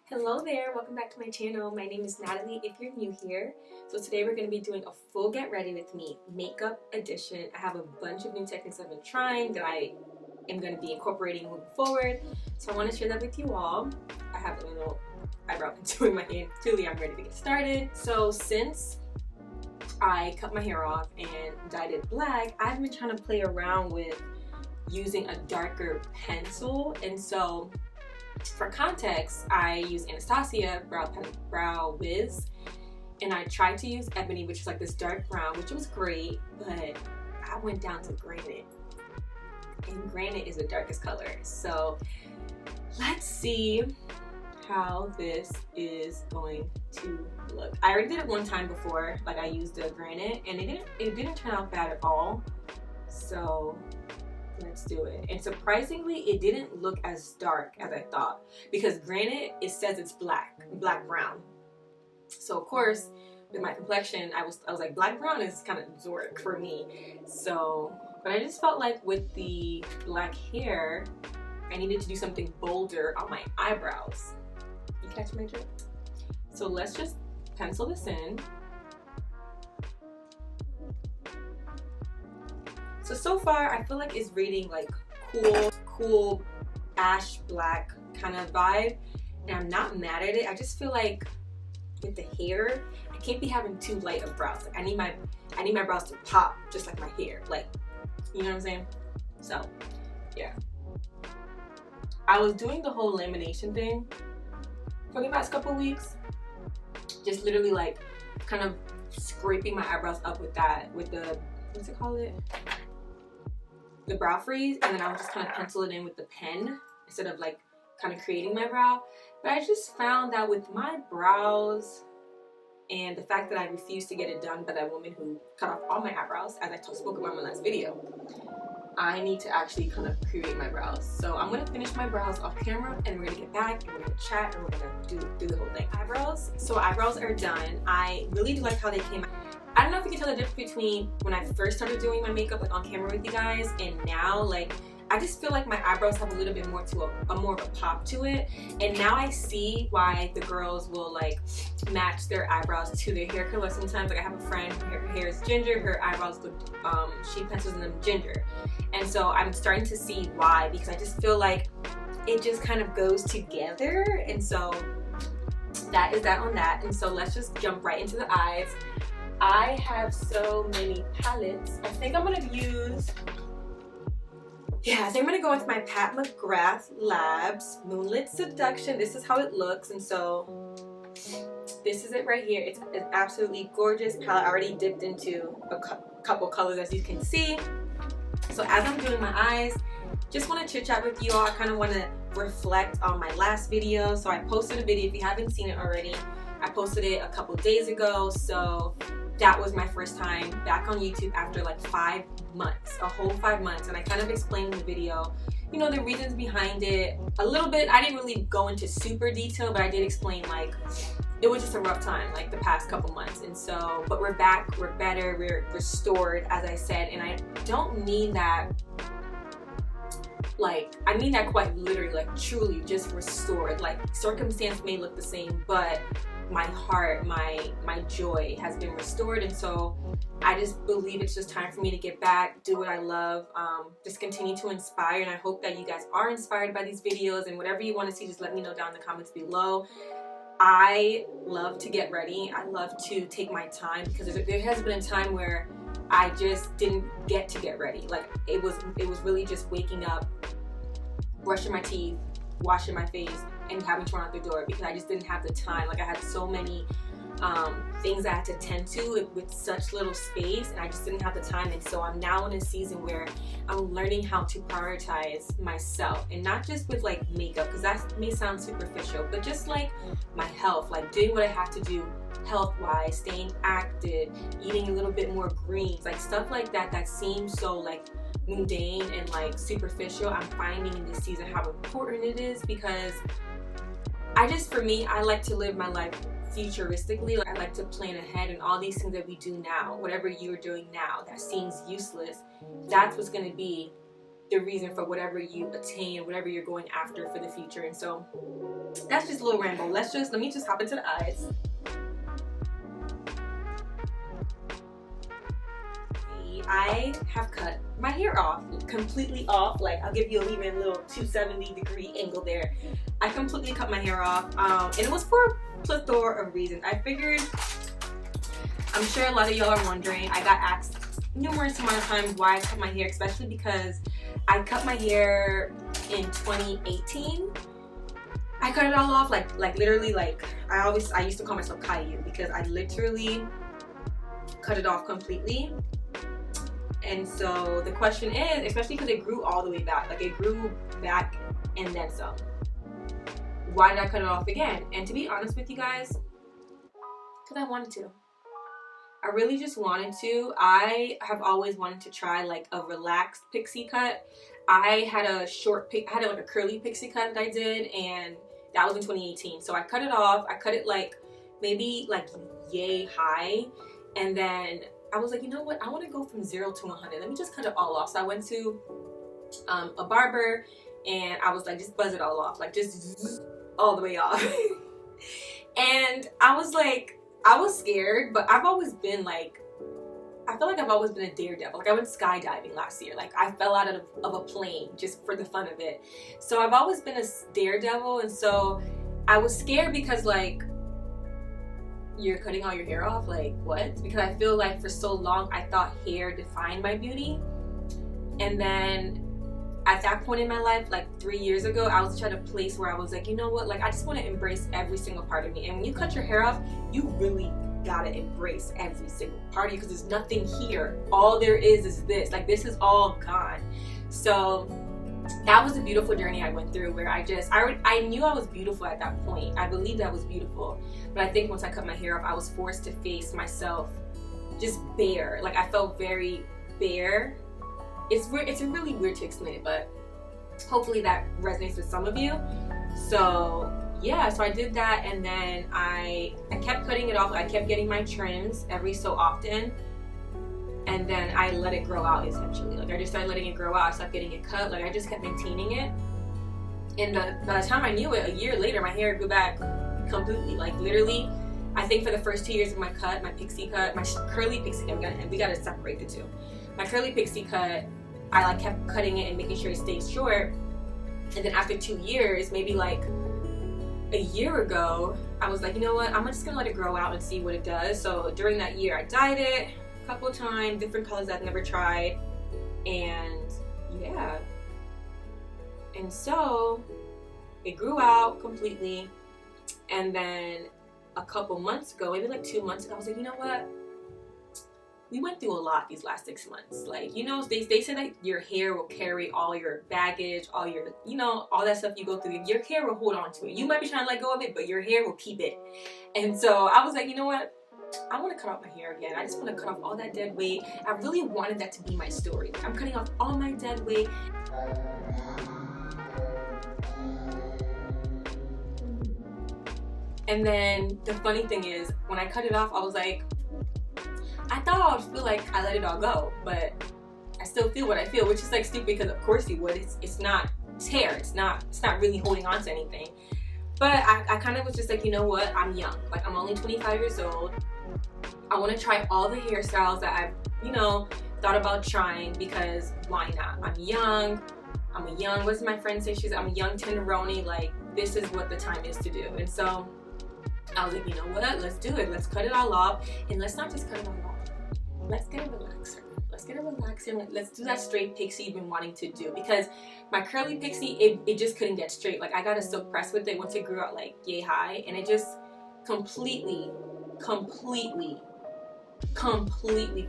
Hello there, welcome back to my channel. My name is Natalie if you're new here. So today we're going to be doing a full get ready with me makeup edition. I have a bunch of new techniques I've been trying that I am going to be incorporating moving forward. So I want to share that with you all. I have a little eyebrow contour in my hand. Clearly I'm ready to get started. So since I cut my hair off and dyed it black, I've been trying to play around with using a darker pencil, and so for context, I use Anastasia Brow Wiz, and I tried to use Ebony, which is like this dark brown, which was great, but I went down to Granite, and Granite is the darkest color. So let's see how this is going to look. I already did it one time before, like I used the Granite, and it didn't turn out bad at all. So let's do it. And surprisingly, it didn't look as dark as I thought, because Granite, it says it's black brown. So of course, with my complexion, I was like, black brown is kind of dark for me. So, but I just felt like with the black hair, I needed to do something bolder on my eyebrows. You catch my drift? So let's just pencil this in. So far, I feel like it's reading like cool ash black kind of vibe, and I'm not mad at it. I just feel like with the hair, I can't be having too light of brows. Like I need my brows to pop just like my hair. Like, you know what I'm saying? So yeah, I was doing the whole lamination thing for the past couple weeks, just literally like kind of scraping my eyebrows up with the what's it called, the brow freeze, and then I would just kind of pencil it in with the pen instead of like kind of creating my brow. But I just found that with my brows and the fact that I refused to get it done by that woman who cut off all my eyebrows, as I spoke about in my last video, I need to actually kind of create my brows. So I'm gonna finish my brows off camera, and we're gonna get back and we're gonna chat and we're gonna do the whole thing. Eyebrows. So eyebrows are done. I really do like how they came out. I don't know if you can tell the difference between when I first started doing my makeup like on camera with you guys and now. Like I just feel like my eyebrows have a little bit more to more of a pop to it, and now I see why the girls will like match their eyebrows to their hair color. Sometimes, like I have a friend, her hair is ginger, her eyebrows look she pencils them ginger, and so I'm starting to see why, because I just feel like it just kind of goes together. And so that is that on that. And so let's just jump right into the eyes. I have so many palettes. I think I'm gonna use, I think I'm gonna go with my Pat McGrath Labs Moonlit Seduction. This is how it looks, and so this is it right here. It's an absolutely gorgeous palette. I already dipped into a couple colors, as you can see. So as I'm doing my eyes, just want to chit chat with you all. I kind of want to reflect on my last video. So I posted a video, if you haven't seen it already, I posted it a couple days ago. So that was my first time back on YouTube after like 5 months, a whole 5 months. And I kind of explained in the video, you know, the reasons behind it a little bit. I didn't really go into super detail, but I did explain like it was just a rough time, like the past couple months. And so, but we're back, we're better, we're restored, as I said. And I don't mean that, like, I mean that quite literally, like truly just restored. Like circumstance may look the same, but my heart, my joy has been restored. And so I just believe it's just time for me to get back, do what I love, just continue to inspire. And I hope that you guys are inspired by these videos, and whatever you want to see, just let me know down in the comments below. I love to get ready. I love to take my time, because there has been a time where I just didn't get to get ready. Like it was really just waking up, brushing my teeth, washing my face, and having to run out the door, because I just didn't have the time. Like I had so many things I had to tend to with such little space, and I just didn't have the time. And so I'm now in a season where I'm learning how to prioritize myself, and not just with like makeup, because that may sound superficial, but just like my health, like doing what I have to do health-wise, staying active, eating a little bit more greens, like stuff like that that seems so like mundane and like superficial. I'm finding in this season how important it is, because for me, I like to live my life futuristically. Like I like to plan ahead, and all these things that we do now, whatever you're doing now that seems useless, that's what's going to be the reason for whatever you attain, whatever you're going after for the future. And so that's just a little ramble. Let me just hop into the eyes. I have cut my hair off, completely off. Like, I'll give you even a little 270-degree angle there. I completely cut my hair off, and it was for a plethora of reasons. I figured, I'm sure a lot of y'all are wondering, I got asked numerous amount of times why I cut my hair, especially because I cut my hair in 2018. I cut it all off, like literally, like I used to call myself Caillou because I literally cut it off completely. And so the question is, especially because it grew all the way back, like it grew back and then some. Why did I cut it off again? And to be honest with you guys, because I wanted to. I really just wanted to. I have always wanted to try like a relaxed pixie cut. I had a like a curly pixie cut that I did, and that was in 2018. So I cut it off. I cut it like maybe like yay high, and then I was like, you know what? I want to go from 0 to 100. Let me just cut it all off. So I went to a barber, and I was like, just buzz it all off, like just all the way off. And I was like, I was scared, but I've always been like, I feel like I've always been a daredevil. Like I went skydiving last year. Like I fell out of a plane just for the fun of it. So I've always been a daredevil, and so I was scared because like, you're cutting all your hair off? Like what? Because I feel like for so long I thought hair defined my beauty. And then at that point in my life, like 3 years ago, I was at a place where I was like, you know what? Like I just want to embrace every single part of me. And when you cut your hair off, you really gotta embrace every single part of you, because there's nothing here. All there is this. Like this is all gone. So that was a beautiful journey I went through, where I knew I was beautiful at that point. I believed I was beautiful. But I think once I cut my hair off, I was forced to face myself just bare. Like I felt very bare. It's weird. It's really weird to explain it, but hopefully that resonates with some of you. So yeah, so I did that, and then I kept cutting it off. I kept getting my trims every so often. And then I let it grow out essentially. Like I just started letting it grow out. I stopped getting it cut. Like I just kept maintaining it. And by the time I knew it, a year later, my hair grew back completely. Like literally, I think for the first 2 years of my cut, my pixie cut, my curly pixie cut, we gotta separate the two. My curly pixie cut, I like kept cutting it and making sure it stayed short. And then after 2 years, maybe like a year ago, I was like, you know what? I'm just gonna let it grow out and see what it does. So during that year, I dyed it couple of times, different colors I've never tried, and yeah, and so it grew out completely. And then a couple months ago, maybe like 2 months ago, I was like, you know what, we went through a lot these last 6 months. Like, you know, they say that your hair will carry all your baggage, all your, you know, all that stuff you go through. Your hair will hold on to it. You might be trying to let go of it, but your hair will keep it. And so I was like, you know what, I want to cut off my hair again. I just want to cut off all that dead weight. I really wanted that to be my story. I'm cutting off all my dead weight. And then the funny thing is, when I cut it off, I was like, I thought I would feel like I let it all go, but I still feel what I feel, which is like stupid, because of course you would. It's not hair. It's not really holding on to anything. But I kind of was just like, you know what? I'm young. Like I'm only 25 years old. I want to try all the hairstyles that I've, you know, thought about trying, because why not? I'm young. What does my friend say? I'm a young tenderoni. Like this is what the time is to do. And so I was like, you know what? Let's do it. Let's cut it all off, and let's not just cut it all off. Let's get a relaxer. Let's do that straight pixie you've been wanting to do, because my curly pixie, it just couldn't get straight. Like I got a silk press with it once it grew out like yay high, and it just completely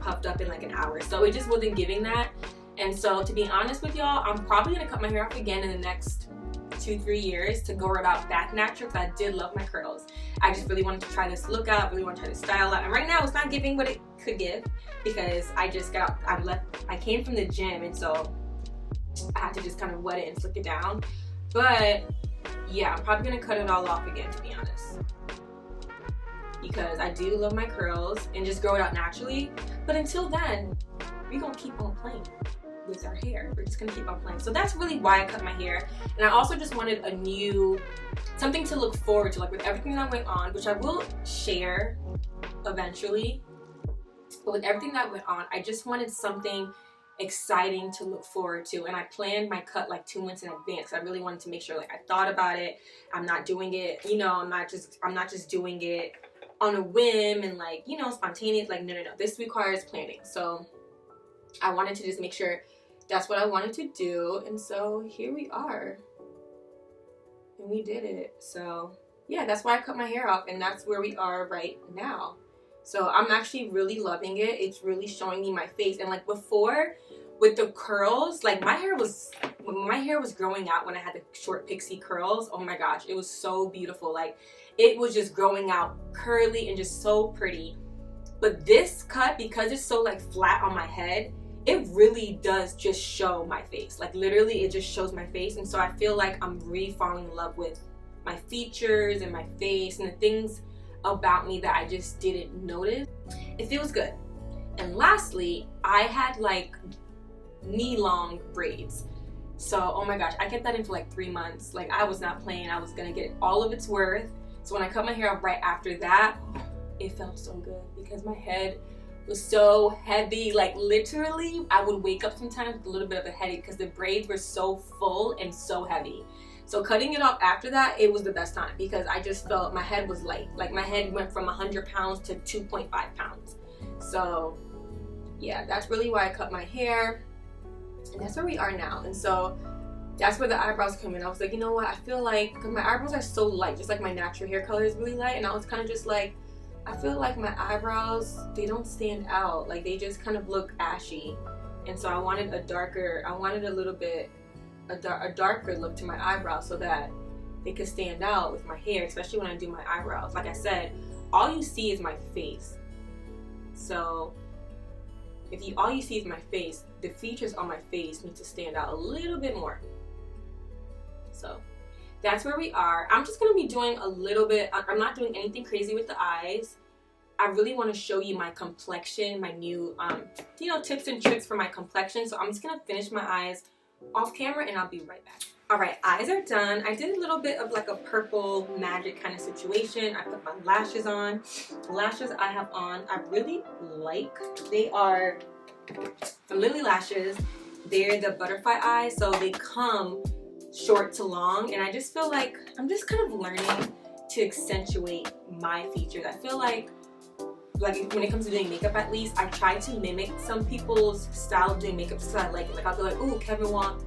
puffed up in like an hour. So it just wasn't giving that. And so to be honest with y'all, I'm probably gonna cut my hair off again in the next 2-3 years to go about back natural, because I did love my curls. I just really wanted to try this look out, really want to try this style out. And right now it's not giving what it could give, because I just I came from the gym, and so I had to just kind of wet it and flick it down. But yeah, I'm probably gonna cut it all off again, to be honest, because I do love my curls, and just grow it out naturally. But until then, we're gonna keep on playing. with our hair. We're just gonna keep on playing. So that's really why I cut my hair. And I also just wanted a new, something to look forward to, like with everything that went on, which I will share eventually. But with everything that went on, I just wanted something exciting to look forward to. And I planned my cut like 2 months in advance. I really wanted to make sure like I thought about it. I'm not doing it, you know, I'm not just doing it on a whim and like, you know, spontaneous. Like, no. This requires planning. So I wanted to just make sure that's what I wanted to do. And so here we are. And we did it. So yeah, that's why I cut my hair off, and that's where we are right now. So I'm actually really loving it. It's really showing me my face. And like before with the curls, like when my hair was growing out, when I had the short pixie curls, oh my gosh, it was so beautiful. Like it was just growing out curly and just so pretty. But this cut, because it's so like flat on my head, it really does just show my face. Like literally it just shows my face. And so I feel like I'm really falling in love with my features and my face and the things about me that I just didn't notice. It feels good. And lastly, I had like knee-long braids. So oh my gosh, I kept that in for like 3 months. Like I was not playing. I was gonna get all of its worth. So when I cut my hair off right after that, it felt so good because my head was so heavy. Like literally I would wake up sometimes with a little bit of a headache because the braids were so full and so heavy. So cutting it off after that, it was the best time because I just felt my head was light. Like my head went from 100 pounds to 2.5 pounds. So yeah, that's really why I cut my hair. And that's where we are now. And so that's where the eyebrows come in. I was like, you know what? I feel like, because my eyebrows are so light, just like my natural hair color is really light. And I was kind of just like, I feel like my eyebrows, they don't stand out. Like they just kind of look ashy. And so I wanted a darker, I wanted a little bit, a darker look to my eyebrows so that they could stand out with my hair, especially when I do my eyebrows. Like I said, all you see is my face. So if all you see is my face, the features on my face need to stand out a little bit more. So that's where we are. I'm just going to be doing a little bit. I'm not doing anything crazy with the eyes. I really want to show you my complexion, my new, you know, tips and tricks for my complexion. So I'm just going to finish my eyes off camera and I'll be right back. All right, eyes are done. I did a little bit of like a purple magic kind of situation. I put my lashes on. The lashes I have on, I really like. They are from Lily Lashes. They're the butterfly eyes, so they come short to long, and I just feel like I'm just kind of learning to accentuate my features. I feel like when it comes to doing makeup, at least I try to mimic some people's style of doing makeup because I like it. Like I'll be like, ooh, Kevin Wong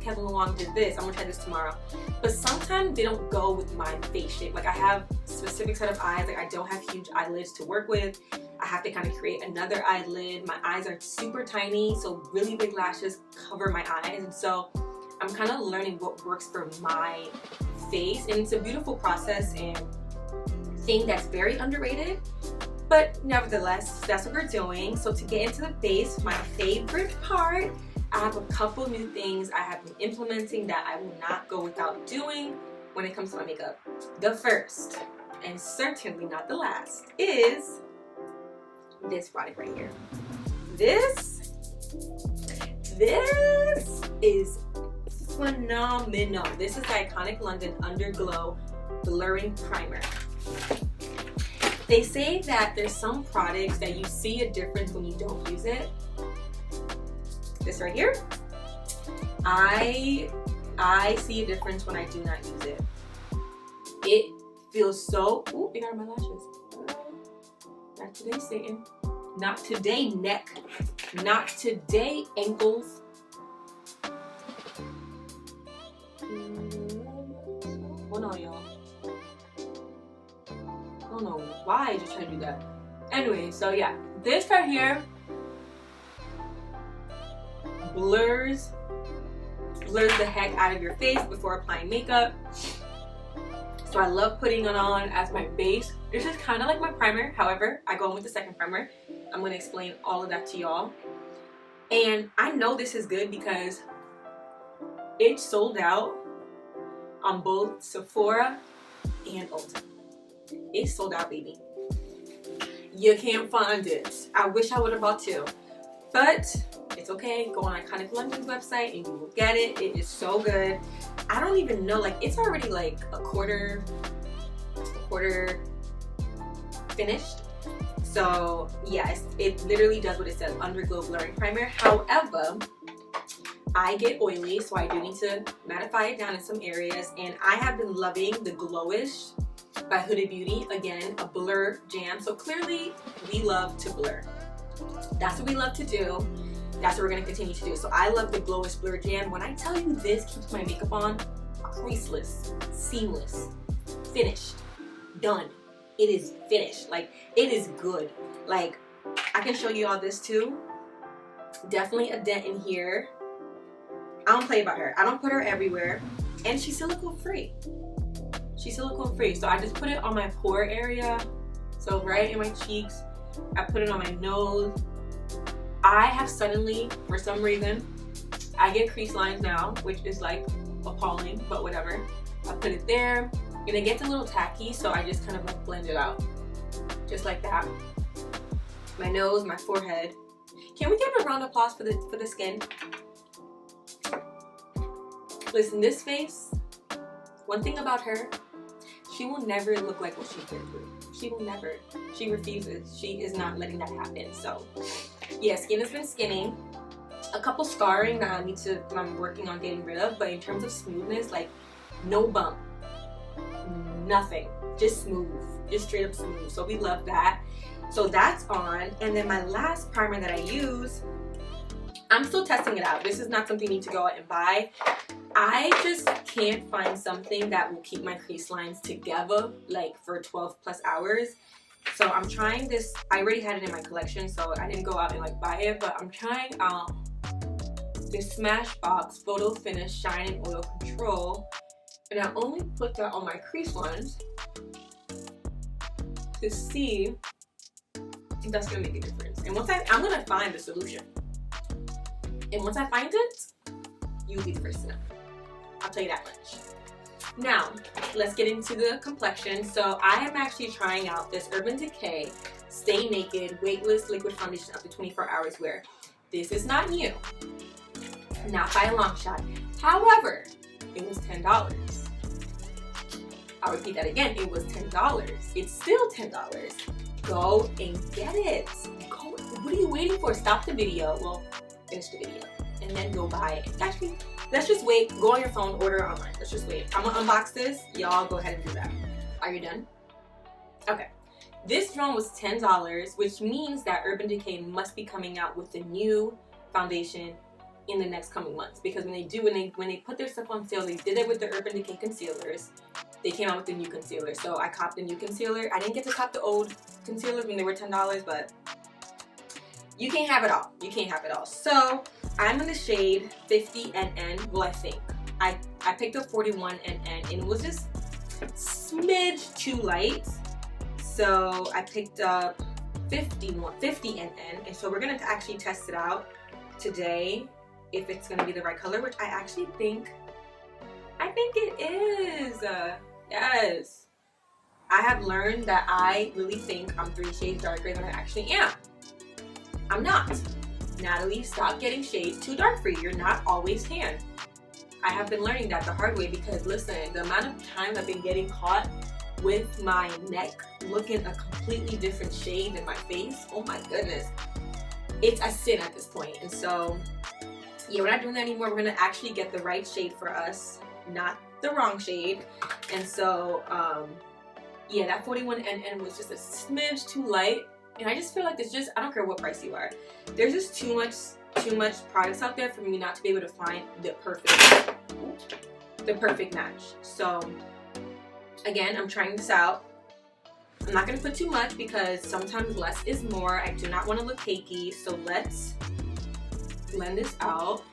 did this, I'm gonna try this tomorrow. But sometimes they don't go with my face shape. Like I have a specific set of eyes. Like I don't have huge eyelids to work with. I have to kind of create another eyelid. My eyes are super tiny, so really big lashes cover my eyes. And so I'm kind of learning what works for my face. And it's a beautiful process and thing that's very underrated. But nevertheless, that's what we're doing. So to get into the base, my favorite part, I have a couple new things I have been implementing that I will not go without doing when it comes to my makeup. The first, and certainly not the last, is this product right here. This is phenomenal. This is the Iconic London Underglow Blurring Primer. They say that there's some products that you see a difference when you don't use it. This right here, I see a difference when I do not use it. It feels so, ooh, it got my lashes. Not today, Satan. Not today, neck. Not today, ankles. Hold on, y'all. I don't know why I just tried to do that. Anyway, so yeah, this right here blurs the heck out of your face before applying makeup. So I love putting it on as my base. This is kind of like my primer. However, I go in with the second primer. I'm going to explain all of that to y'all. And I know this is good because it sold out on both Sephora and Ulta. It's sold out, baby. You can't find it. I wish I would have bought two. But It's okay. Go on Iconic London's website and you will get it. It is so good. I don't even know, like, it's already like a quarter finished. So yes, it literally does what it says, Underglow Blurring Primer. However, I get oily, so I do need to mattify it down in some areas. And I have been loving the Glowish by Huda Beauty. Again, a blur jam. So clearly we love to blur. That's what we love to do. That's what we're going to continue to do. So I love the Glowish Blur Jam. When I tell you this keeps my makeup on creaseless, seamless, finished, done. It is finished. Like, it is good. Like, I can show you all this too. Definitely a dent in here. I don't play about her. I don't put her everywhere. And she's silicone free. She's silicone free. So I just put it on my pore area. So right in my cheeks. I put it on my nose. I have suddenly, for some reason, I get crease lines now, which is like appalling, but whatever. I put it there, and it gets a little tacky, so I just kind of like blend it out. Just like that. My nose, my forehead. Can we give a round of applause for the skin? Listen, this face, one thing about her, she will never look like what she's been through. She will never. She refuses. She is not letting that happen. So yeah, skin has been skinning. A couple scarring that I'm working on getting rid of, but in terms of smoothness, like no bump, nothing, just smooth, just straight up smooth. So we love that. So that's on. And then my last primer that I use, I'm still testing it out. This is not something you need to go out and buy. I just can't find something that will keep my crease lines together like for 12 plus hours. So I'm trying this. I already had it in my collection, so I didn't go out and like buy it, but I'm trying this Smashbox Photo Finish Shine and Oil Control, and I only put that on my crease lines to see if that's gonna make a difference. And once I'm gonna find the solution, and once I find it, you'll be the first to know. I'll tell you that much. Now, let's get into the complexion. So I am actually trying out this Urban Decay Stay Naked Weightless Liquid Foundation up to 24 hours wear. This is not new, not by a long shot. However, it was $10. I'll repeat that again, it was $10. It's still $10. Go and get it. Go. What are you waiting for? Stop the video. Well, finish the video and then go buy it. Actually, let's just wait. Go on your phone, order online. Let's just wait. I'm gonna unbox this. Y'all go ahead and do that. Are you done? Okay. This drone was $10, which means that Urban Decay must be coming out with the new foundation in the next coming months. Because when they put their stuff on sale, they did it with the Urban Decay concealers. They came out with the new concealer. So I copped the new concealer. I didn't get to cop the old concealers when they were $10, but you can't have it all. You can't have it all. So I'm in the shade 50 NN. Well, I think. I picked up 41 NN, and it was just smidge too light. So I picked up 50 NN, and so we're gonna actually test it out today if it's gonna be the right color, which I actually think it is. Yes. I have learned that I really think I'm 3 shades darker than I actually am. I'm not. Natalie, stop getting shades too dark for you. You're not always tan. I have been learning that the hard way because listen, the amount of time I've been getting caught with my neck looking a completely different shade than my face, oh my goodness. It's a sin at this point. And so, yeah, we're not doing that anymore. We're gonna actually get the right shade for us, not the wrong shade. And so, yeah, that 41 NN was just a smidge too light. And I just feel like there's just, I don't care what price you are, there's just too much products out there for me not to be able to find the perfect match. So again, I'm trying this out. I'm not gonna put too much because sometimes less is more. I do not want to look cakey, so let's blend this out.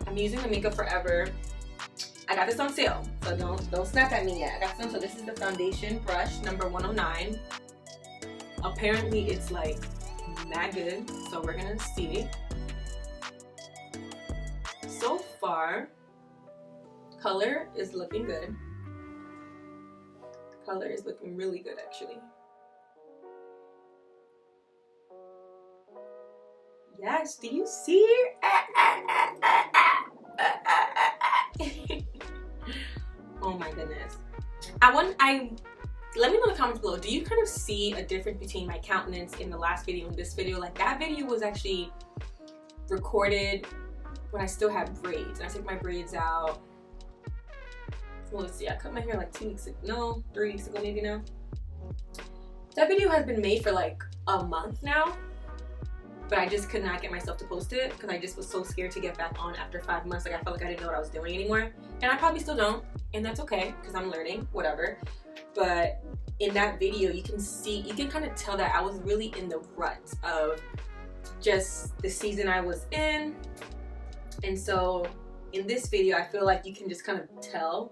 I'm using the Makeup Forever. I got this on sale, so don't snap at me yet. I got this on, so this is the foundation brush number 109. Apparently it's like mad good, so we're gonna see. So far, color is looking good. Color is looking really good actually. Yes, do you see it? Oh my goodness. Let me know in the comments below, do you kind of see a difference between my countenance in the last video and this video? Like, that video was actually recorded when I still had braids, and I took my braids out. Well, let's see, I cut my hair like 2 weeks ago, no, 3 weeks ago maybe now. That video has been made for like a month now, but I just could not get myself to post it because I just was so scared to get back on after 5 months. Like, I felt like I didn't know what I was doing anymore, and I probably still don't, and that's okay because I'm learning, whatever. But in that video, you can kind of tell that I was really in the rut of just the season I was in. And so in this video, I feel like you can just kind of tell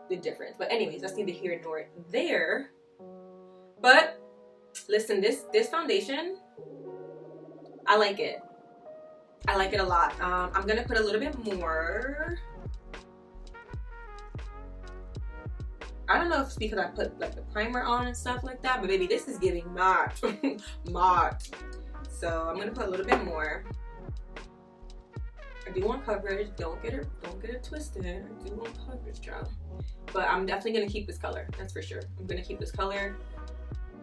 the difference. But anyways, that's neither here nor there. But listen, this foundation, I like it. I like it a lot. I'm gonna put a little bit more. I don't know if it's because I put like the primer on and stuff like that, but baby, this is giving matte. Matte. So I'm gonna put a little bit more. I do want coverage. Don't get it twisted. I do want coverage, child. But I'm definitely gonna keep this color. That's for sure. I'm gonna keep this color.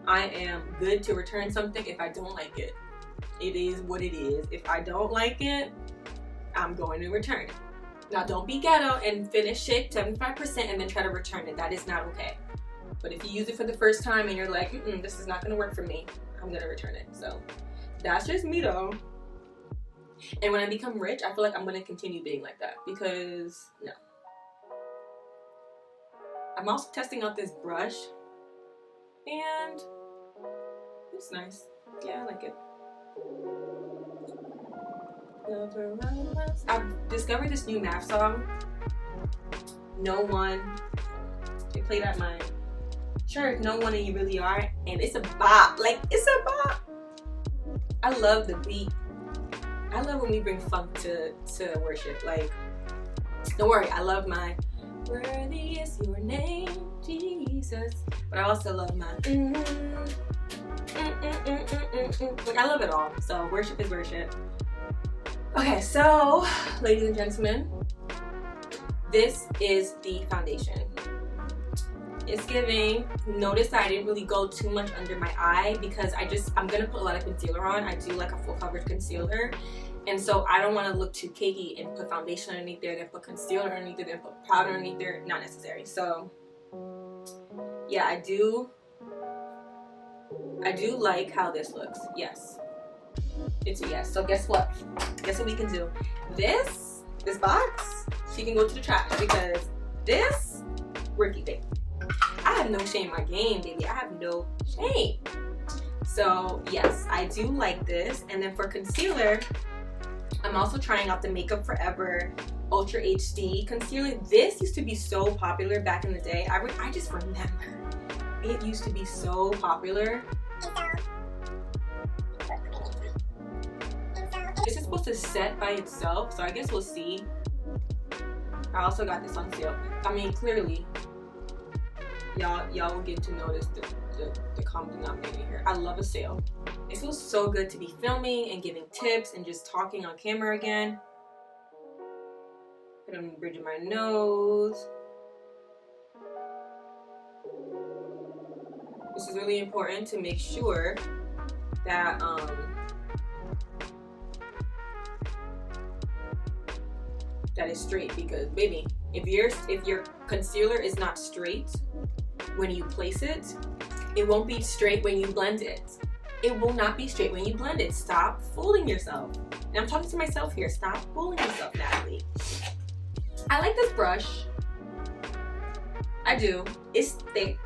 I am good to return something if I don't like it. It is what it is. If I don't like it, I'm going to return it. Now, don't be ghetto and finish it 75% and then try to return it. That is not okay. But if you use it for the first time and you're like, this is not gonna work for me, I'm gonna return it. So that's just me though. And when I become rich, I feel like I'm gonna continue being like that because no. I'm also testing out this brush and it's nice. Yeah, I like it. I've discovered this new math song, No One. They play that mine. Sure, No One and You Really Are, and it's a bop. Like, it's a bop. I love the beat. I love when we bring funk to worship. Like, don't worry, I love my worthy is your name, Jesus. But I also love my like, I love it all. So worship is worship. Okay, so ladies and gentlemen, this is the foundation. It's giving. Notice that I didn't really go too much under my eye because I'm gonna put a lot of concealer on. I do like a full coverage concealer, and so I don't want to look too cakey and put foundation underneath there, then put concealer underneath there, then put powder underneath there. Not necessary. So yeah, I do like how this looks. Yes. It's a yes. So guess what? Guess what we can do? This box, she can go to the trash because this, we're keeping. I have no shame in my game, baby. I have no shame. So yes, I do like this. And then for concealer, I'm also trying out the Makeup Forever Ultra HD concealer. This used to be so popular back in the day. I just remember it used to be so popular. This is supposed to set by itself, so I guess we'll see. I also got this on sale. I mean, clearly, y'all will get to notice the common denominator here. I love a sale. It feels so good to be filming and giving tips and just talking on camera again. Put it on the bridge of my nose. This is really important to make sure that that is straight, because baby, if your concealer is not straight when you place it, it won't be straight when you blend it. It will not be straight when you blend it. Stop fooling yourself. And I'm talking to myself here. Stop fooling yourself, Natalie. I like this brush. I do. It's thick.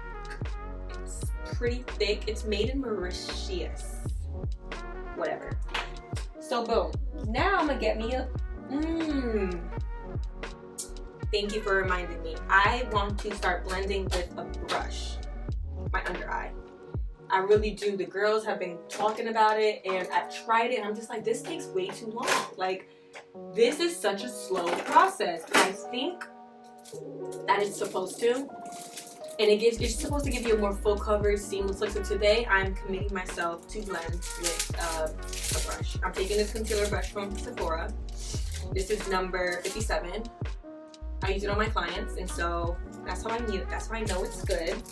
It's pretty thick. It's made in Mauritius. Whatever. So boom. Now I'm gonna get me a Thank you for reminding me. I want to start blending with a brush. My under eye. I really do. The girls have been talking about it and I've tried it and I'm just like, this takes way too long. Like, this is such a slow process. I think that it's supposed to. And it's supposed to give you a more full coverage, seamless look. So today I'm committing myself to blend with a brush. I'm taking this concealer brush from Sephora. This is number 57. I use it on my clients, and so that's how I know it's good.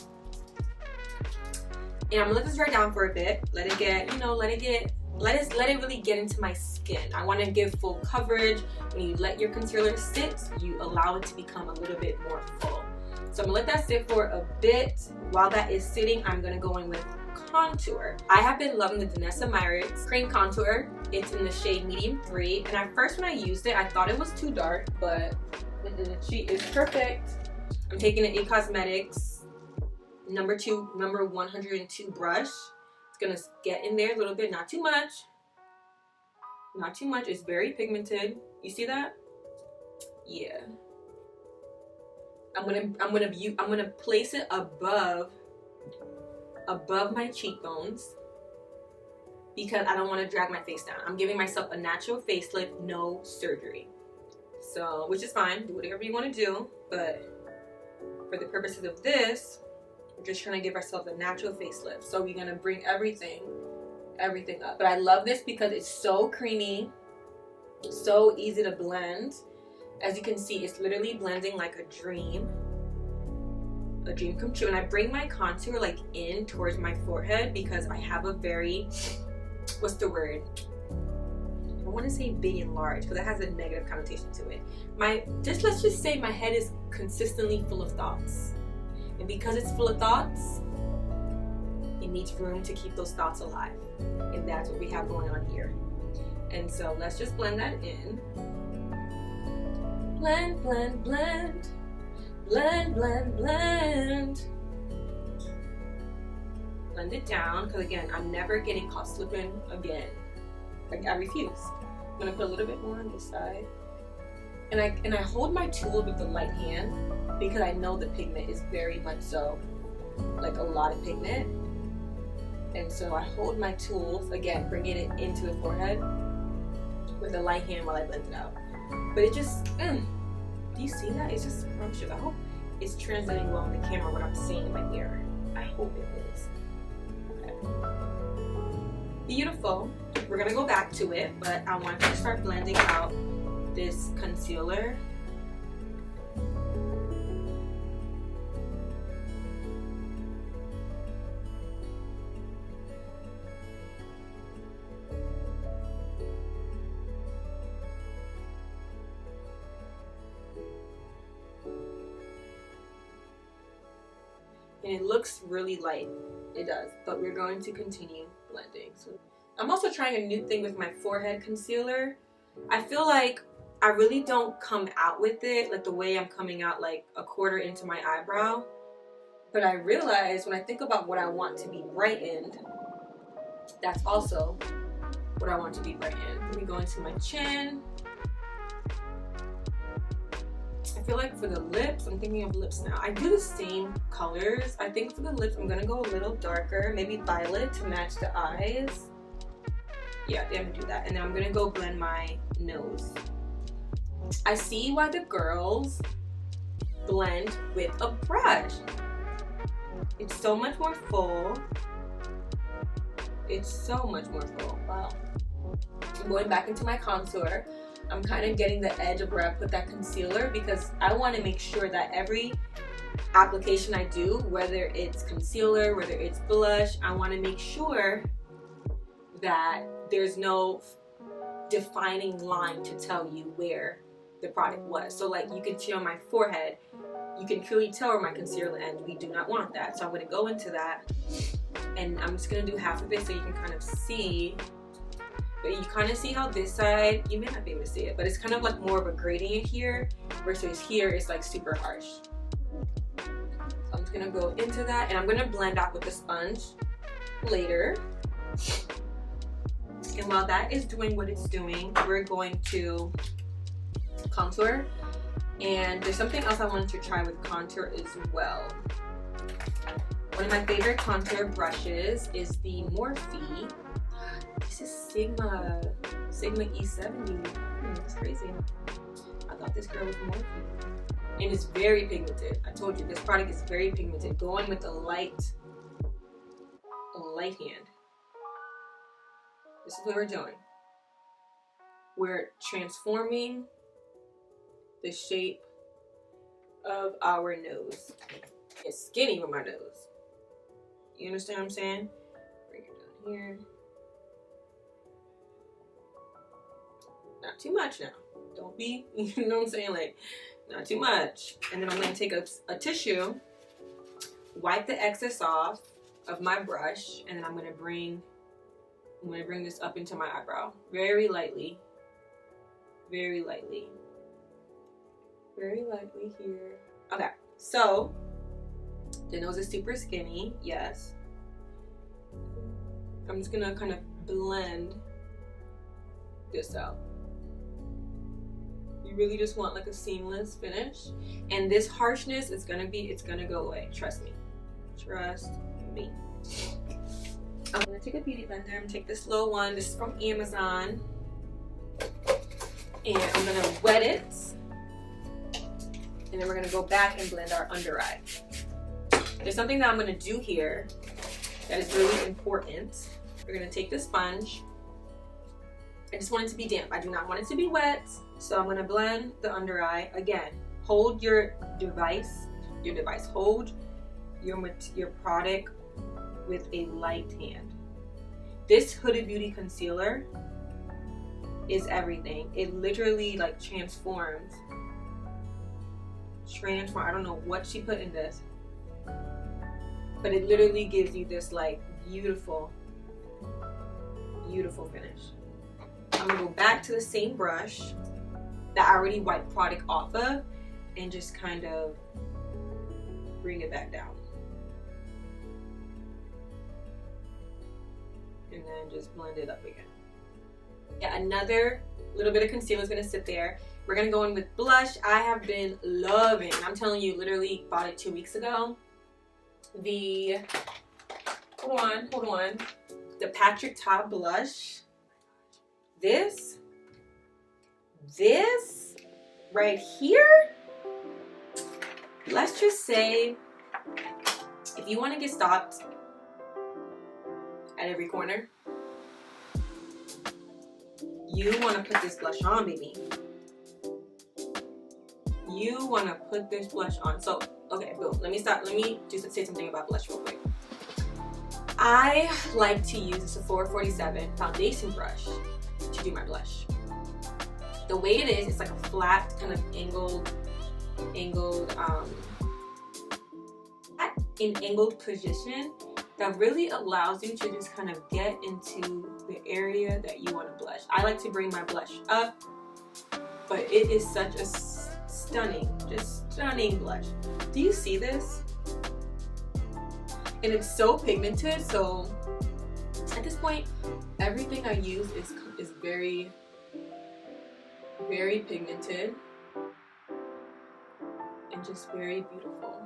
And I'm gonna let this dry down for a bit. Let it get, let it really get into my skin. I want to give full coverage. When you let your concealer sit, you allow it to become a little bit more full. So I'm gonna let that sit for a bit. While that is sitting, I'm gonna go in with contour. I have been loving the Danessa Myricks Cream Contour. It's in the shade Medium 3. And at first when I used it, I thought it was too dark, but she is perfect. I'm taking an IT Cosmetics number 102 brush. It's gonna get in there a little bit, not too much. Not too much. It's very pigmented. You see that? Yeah. I'm gonna place it above my cheekbones because I don't want to drag my face down. I'm giving myself a natural facelift, no surgery. So, which is fine. Do whatever you want to do, but for the purposes of this, we're just trying to give ourselves a natural facelift. So we're gonna bring everything up. But I love this because it's so creamy, so easy to blend. As you can see, it's literally blending like a dream come true. And I bring my contour like in towards my forehead because I have a very, what's the word? I want to say big and large because that has a negative connotation to it. Let's just say my head is consistently full of thoughts. And because it's full of thoughts, it needs room to keep those thoughts alive. And that's what we have going on here. And so let's just blend that in. Blend, blend, blend. Blend, blend, blend. Blend it down, because again, I'm never getting caught slipping again. Like, I refuse. I'm gonna put a little bit more on this side. And I hold my tool with the light hand because I know the pigment is very much so, like a lot of pigment. And so I hold my tools, again, bringing it into the forehead with a light hand while I blend it out. But it just, do you see that? It's just scrumptious. I hope it's translating well on the camera what I'm seeing in my mirror. I hope it is. Okay. Beautiful. We're gonna go back to it, but I want to start blending out this concealer. And it looks really light. It does, but we're going to continue blending. So I'm also trying a new thing with my forehead concealer. I feel like I really don't come out with it like the way I'm coming out like a quarter into my eyebrow. But I realize when I think about what I want to be brightened, that's also what I want to be brightened. Let me go into my chin. I feel like for the lips, I'm thinking of lips now. I do the same colors. I think for the lips, I'm gonna go a little darker, maybe violet to match the eyes. Yeah, I'm gonna do that. And then I'm gonna go blend my nose. I see why the girls blend with a brush. It's so much more full. It's so much more full. Wow. I'm going back into my contour. I'm kind of getting the edge of where I put that concealer because I want to make sure that every application I do, whether it's concealer, whether it's blush, I want to make sure that there's no defining line to tell you where the product was. So like you can see on my forehead, you can clearly tell where my concealer ends. We do not want that. So I'm going to go into that and I'm just going to do half of it so you can kind of see. But you kind of see how this side, you may not be able to see it, but it's kind of like more of a gradient here versus here it's like super harsh. So I'm just gonna go into that and I'm gonna blend out with the sponge later. And while that is doing what it's doing, we're going to contour. And there's something else I wanted to try with contour as well. One of my favorite contour brushes is the Morphe. This is Sigma E70. That's crazy. I thought this girl was Morphe. And it's very pigmented. I told you this product is very pigmented. Going with a light hand. This is what we're doing. We're transforming the shape of our nose. It's skinny with my nose. You understand what I'm saying? Bring it down here. Not too much now. Don't be, you know what I'm saying? Like, not too much. And then I'm going to take a tissue, wipe the excess off of my brush, and then I'm going to bring this up into my eyebrow. Very lightly. Very lightly. Very lightly here. Okay, so the nose is super skinny, yes. I'm just gonna kind of blend this out. You really just want like a seamless finish. And this harshness is gonna go away. Trust me. Trust me. I'm gonna take a beauty blender. I'm gonna take this little one. This is from Amazon. And I'm gonna wet it. And then we're gonna go back and blend our under eye. There's something that I'm gonna do here that is really important. We're gonna take the sponge. I just want it to be damp. I do not want it to be wet. So I'm gonna blend the under eye. Again, hold your device, hold your product with a light hand. This Huda Beauty concealer is everything. It literally like transforms. I don't know what she put in this, but it literally gives you this like beautiful finish. I'm gonna go back to the same brush that I already wiped product off of and just kind of bring it back down. And then just blend it up again. Yeah, another little bit of concealer is gonna sit there. We're gonna go in with blush. I have been loving, I'm telling you, literally bought it 2 weeks ago. Hold on. The Patrick Ta blush. This right here, let's just say, if you want to get stopped at every corner, you want to put this blush on, baby. You want to put this blush on. So, okay, boom. Let me just say something about blush real quick. I like to use a Sephora 47 foundation brush to do my blush. The way it is, it's like a flat, kind of angled position that really allows you to just kind of get into the area that you want to blush. I like to bring my blush up, but it is such a stunning blush. Do you see this? And it's so pigmented, so at this point, everything I use is very, very pigmented and just very beautiful.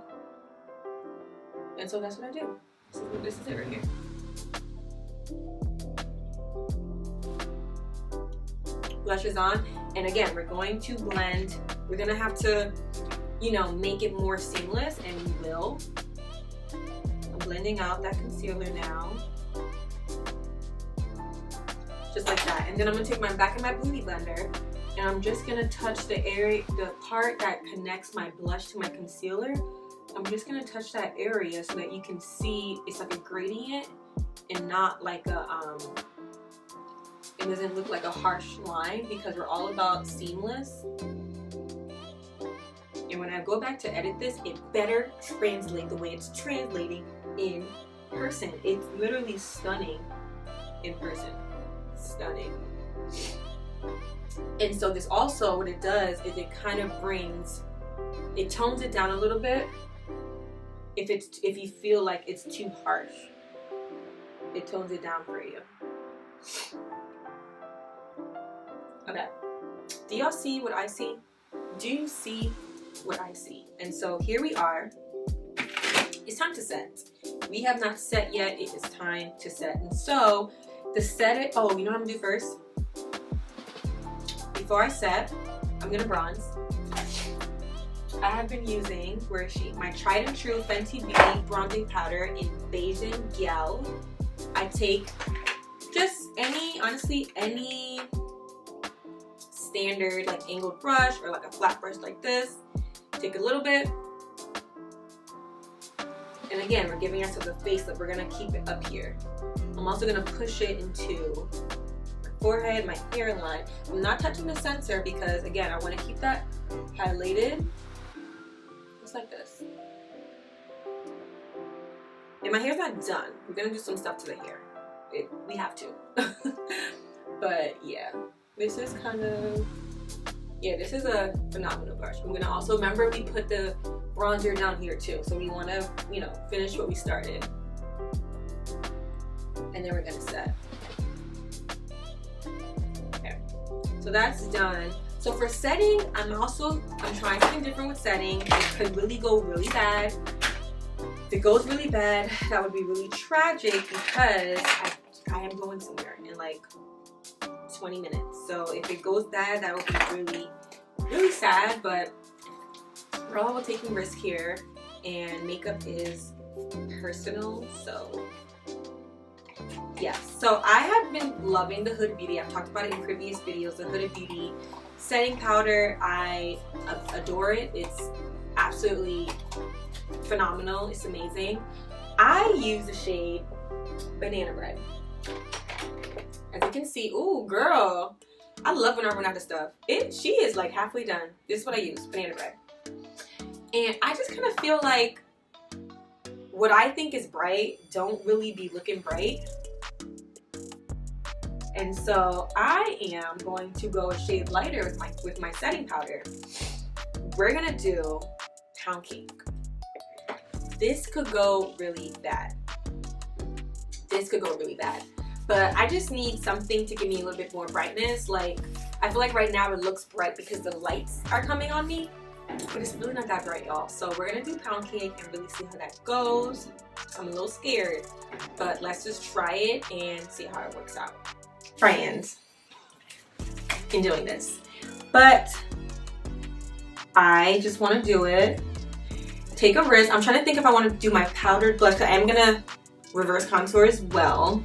And so that's what I do. So this is it right here. Blush is on, and again, we're going to blend. We're gonna have to, you know, make it more seamless, and we will. I'm blending out that concealer now. Just like that. And then I'm gonna take my back of my beauty blender, and I'm just gonna touch the part that connects my blush to my concealer. I'm just gonna touch that area so that you can see it's like a gradient and not like a it doesn't look like a harsh line, because we're all about seamless. And when I go back to edit this, it better translate the way it's translating in person. It's literally stunning in person. Stunning. And so this also, what it does is it kind of it tones it down a little bit. If you feel like it's too harsh, it tones it down for you. Okay. Do y'all see what I see? Do you see what I see? And so here we are. It's time to set. We have not set yet. It is time to set. And so to set it, oh, you know what I'm gonna do first? Before I set, I'm gonna bronze. I have been using my tried and true Fenty Beauty bronzing powder in Beijing Gel. I take just honestly any standard like angled brush or like a flat brush like this. Take a little bit. And again, we're giving ourselves a facelift. We're gonna keep it up here. I'm also gonna push it into my forehead, my hairline. I'm not touching the center because again, I wanna keep that highlighted. Just like this. And my hair's not done. We're gonna do some stuff to the hair. We have to. But yeah, this is kind of, this is a phenomenal brush. I'm gonna also, remember we put the bronzer down here too. So we wanna, finish what we started. And then we're gonna set. Okay, so that's done. So for setting, I'm trying something different with setting. It could really go really bad. If it goes really bad, that would be really tragic because I am going somewhere in like 20 minutes. So if it goes bad, that would be really, really sad, but we're all taking risk here and makeup is personal, so yes. So I have been loving the Huda Beauty. I've talked about it in previous videos. The Huda Beauty setting powder, I adore it. It's absolutely phenomenal. It's amazing. I use the shade Banana Bread. As you can see, ooh girl, I love when I run out of stuff. She is like halfway done. This is what I use, Banana Bread. And I just kind of feel like what I think is bright don't really be looking bright. And so I am going to go a shade lighter with my setting powder. We're gonna do Pound Cake. This could go really bad. This could go really bad. But I just need something to give me a little bit more brightness. Like, I feel like right now it looks bright because the lights are coming on me. But it's really not that bright, y'all. So we're gonna do Pound Cake and really see how that goes. I'm a little scared, but let's just try it and see how it works out. Friends in doing this, but I just want to do it. Take a risk. I'm trying to think if I want to do my powdered blush. I'm gonna reverse contour as well.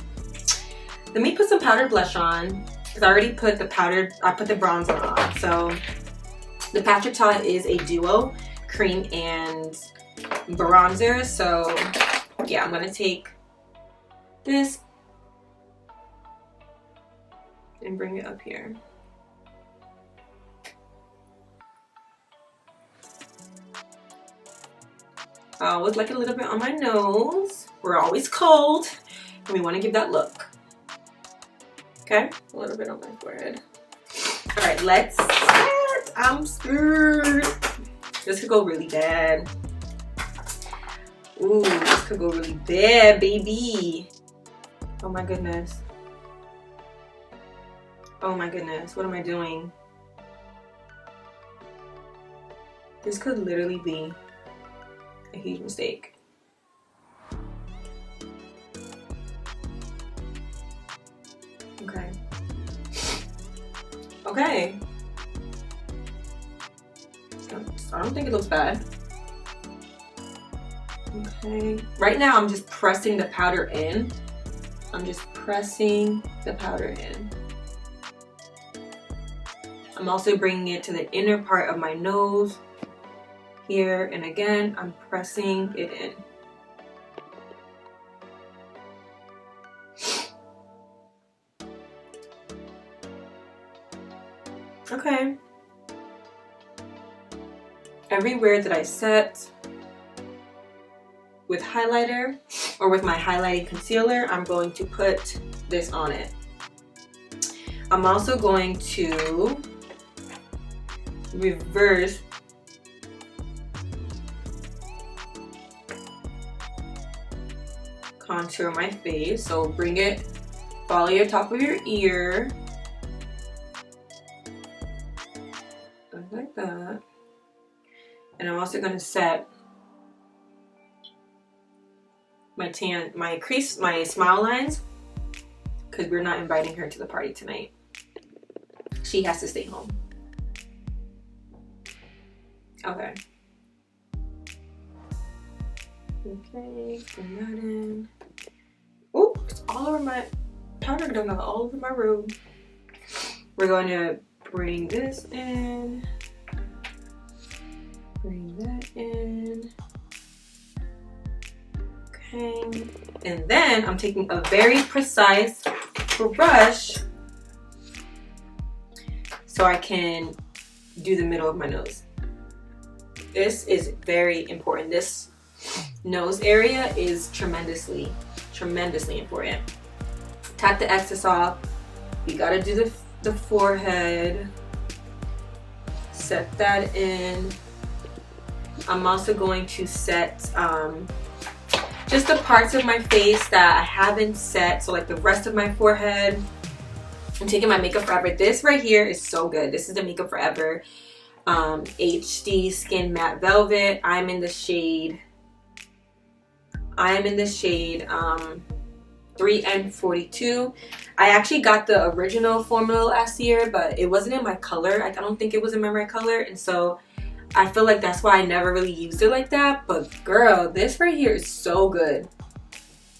Let me put some powdered blush on because I already put the bronzer on. So the Patrick Ta is a duo cream and bronzer. So yeah, I'm gonna take this and bring it up here. I always like it a little bit on my nose. We're always cold and we want to give that look. Okay, a little bit on my forehead. All right, let's set. I'm scared. This could go really bad. Ooh, this could go really bad, baby. Oh my goodness. Oh my goodness, what am I doing? This could literally be a huge mistake. Okay. Okay. I don't think it looks bad. Okay. Right now I'm just pressing the powder in. I'm just pressing the powder in. I'm also bringing it to the inner part of my nose here, and again, I'm pressing it in. Okay. Everywhere that I set with highlighter or with my highlighting concealer, I'm going to put this on it. I'm also going to reverse contour my face. So bring it, follow your top of your ear. Like that. And I'm also going to set my crease, my smile lines, because we're not inviting her to the party tonight. She has to stay home. Okay. Okay, bring that in. Oh, it's all over my powder done all over my room. We're going to bring this in. Bring that in. Okay. And then I'm taking a very precise brush so I can do the middle of my nose. This is very important. This nose area is tremendously important. Tap the excess off. We gotta do the forehead. Set that in. I'm also going to set just the parts of my face that I haven't set, so like the rest of my forehead. I'm taking my Makeup Forever. This right here is so good. This is the Makeup Forever HD Skin Matte Velvet. I'm in the shade 3N42. I actually got the original formula last year, but it wasn't in my color. I don't think it was in my right color, and so I feel like that's why I never really used it like that. But girl, this right here is so good.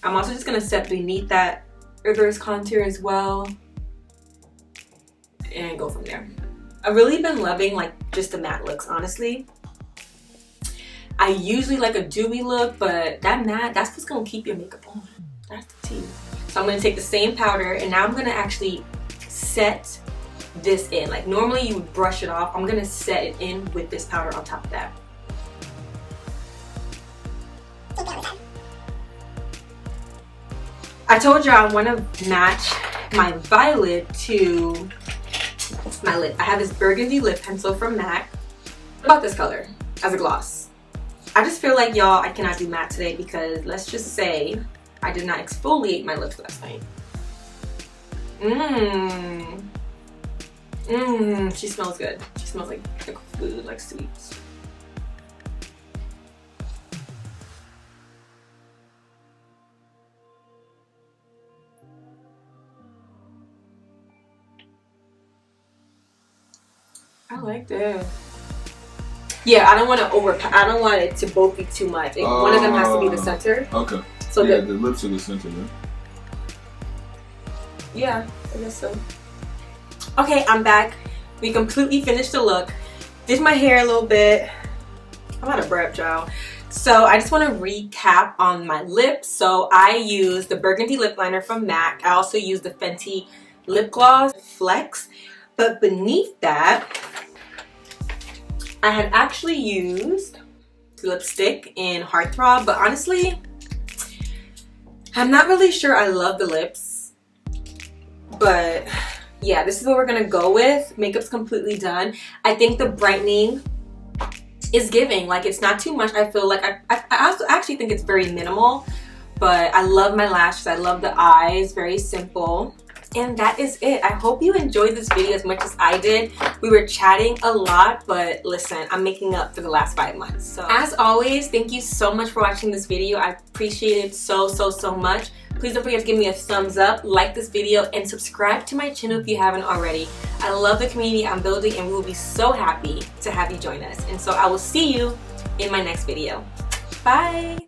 I'm also just gonna set beneath that reverse contour as well and go from there. I've really been loving like just the matte looks, honestly. I usually like a dewy look, but that matte, that's what's gonna keep your makeup on. That's the tea. So I'm gonna take the same powder, and now I'm gonna actually set this in. Like normally you would brush it off. I'm gonna set it in with this powder on top of that. I told you I want to match my violet to my lip. I have this burgundy lip pencil from MAC. What about this color as a gloss? I just feel like, y'all, I cannot do matte today because let's just say I did not exfoliate my lips last night. She smells good. She smells like food, like sweets. I like that. Yeah, I don't want it to both be too much. One of them has to be the center. Okay. So yeah, the lips are the center, man. Yeah, I guess so. Okay, I'm back. We completely finished the look. Did my hair a little bit. I'm out of breath, y'all. So I just want to recap on my lips. So I used the burgundy lip liner from MAC. I also used the Fenty lip gloss Flex. But beneath that, I had actually used lipstick in Heartthrob, but honestly, I'm not really sure I love the lips. But yeah, this is what we're gonna go with. Makeup's completely done. I think the brightening is giving. Like, it's not too much. I feel like I also actually think it's very minimal, but I love my lashes. I love the eyes, very simple. And that is it. I hope you enjoyed this video as much as I did. We were chatting a lot, but listen, I'm making up for the last 5 months. So as always, thank you so much for watching this video. I appreciate it so much. Please don't forget to give me a thumbs up, like this video, and subscribe to my channel if you haven't already. I love the community I'm building, and we will be so happy to have you join us. And so I will see you in my next video. Bye.